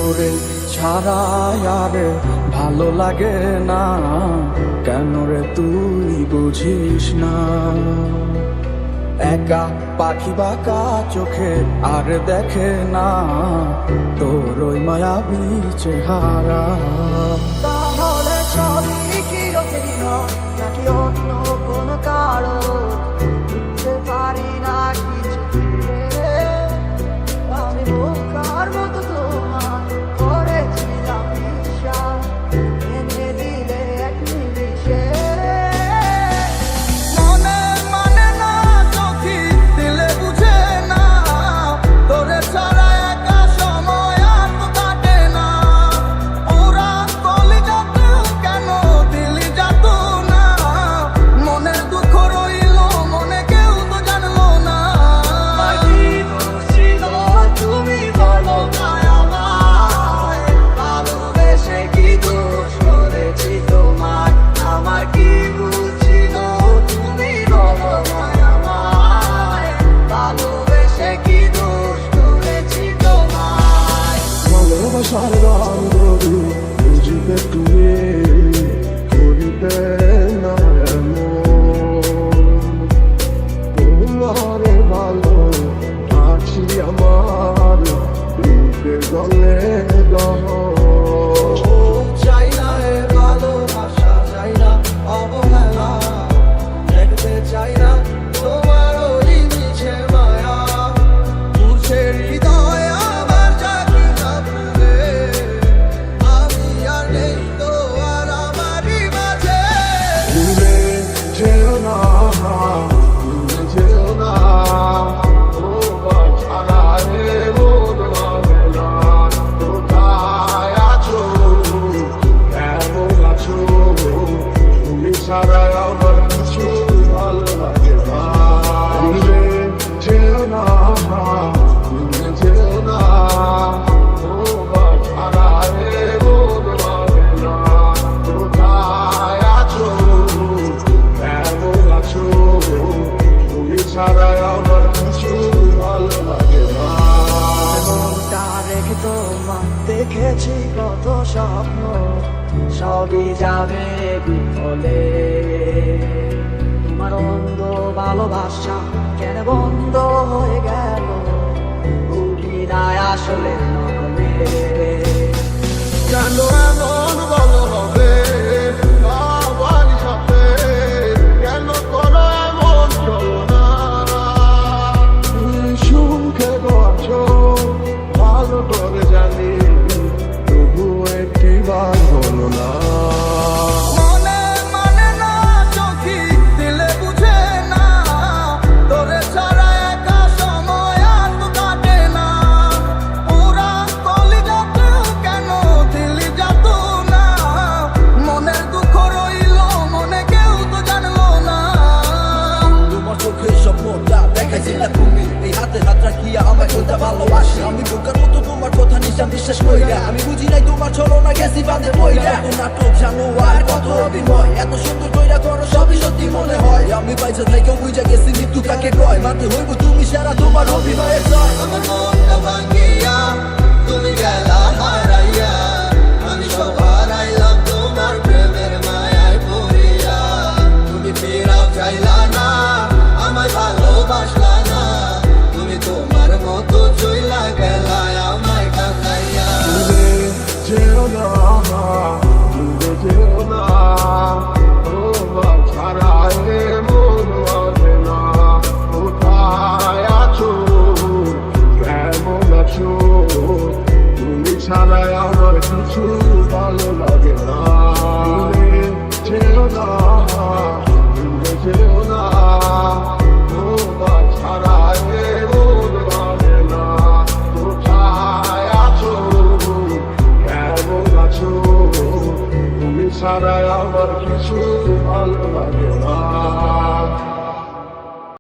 তোরে ছাড়া আর ভালো লাগে না, কেন রে তুই বুঝিস না? একা পাখি বাঁকা চোখে আর দেখে না তোর ওই মায়াবী চেহারা। তাহলে সবই কি অভিনয় নাকি অন্য কোন কারণ? বুঝতে পারি না কিছু ভেবে। আমি বোকার মতো তোমার করেছিলাম বিশ্বাস, এনে দিলে এক নিমিষে। মনে মানে না চোখি দিলে বুঝে না, তোরে ছাড়া একা সময় আর তো কাটে না। ওরা কলিজাতেও কেন দিলি যাত না, মনের দুঃখ রইল মনে কেউ তো জানলো না। তুমি বলো ভাই আমায়, ভালোবেসে কি দোষ করেছি তোমার? আমার কি বুঝছিল? তুমি বলো ভাই আমায়, ভালোবেসে কি দোষ করেছি তোমার? ভালোবাসার গান ধরি বুঝিতে তুমি করিতে না তোমারে ভালো আছি আমার বুকে গলে চাই না এ ভালোবাসা, চাই না অবহেলা, দেখতে চাই না তোমার ওই মিছে মায়া। মুছে হৃদয় আবার জাগি না ভুলে, আমি আর নেই তো আর আমারই মাঝে। ভুলে যেও না, ভুলে যেও না, তোমার ছাড়া রে মন মানে না। কোথায় আছো, কেমন আছো? তুমি ছাড়া আমার কিছু ভালো লাগে না। ভুলে যেও না, ভুলে যেও না, তোমার ছাড়া রে মন মানে না। কোথায় আছো, কেমন আছো? তুমি ছাড়া আমার কিছু ভালো লাগে না। মনটা রেখে তোমার দেখেছি কত স্বপ্ন, সবই যাবে বিফলে। তোমার অন্ধ ভালোবাসা কেন বন্ধ হয়ে গেল? ভুলি নাই আসলে নকলে। কেন এমন ভালো হবে আমার সাথে? কেন করো এমন চলনা? তুমি সুখে আছো ভালো করে জানি, তবু একটি বার বলো না। মনে মানে না চোখি দিলে বুঝে না, তোরে ছাড়া একা সময় আর তো কাটে না। ওরা কলিজাতেও কেন দিলি যাত না, মনের দুঃখ রইল মনে কেউ তো জানলো না। তোমার চোখের স্বপ্নটা দেখাইছিলা তুমি, এই হাতে হাত রাখিয়া আমায় কইতা ভালোবাসি। আমি বোকার মতো তোমার কথা নিশান বিশ্বাস কইরা, আমি বুঝি নাই তোমার ছলনা গেছি বাঁধে বইরা। এত নাটক জানো আর কত অভিনয়, এত সুন্দর কইরা করো সবই সত্যি মনে হয়। আমি পাইছে থেকে বুঝা গেছি মৃত্যু কাকে কয়, মাতে হইব তুমি সারা তোমার অভিনয়ের জয়। আমার মনটা ভাঙিয়া তুমি গেলা হারাইয়া, আমি সব হারাইলাম তোমার প্রেমের মায়ায় পড়িয়া। তুমি ফিরাও চাইলা না, আমায় ভালোবাসলা না, তুমি তোমার মতো চইলা গেলা আমায় কাঁদাইয়া। ভুলে যেও না, ভুলে যেও না, তোমার ছাড়া রে মন মানে না। কোথায় আছো, কেমন আছো? তুমি ছাড়া আমার কিছু ভালো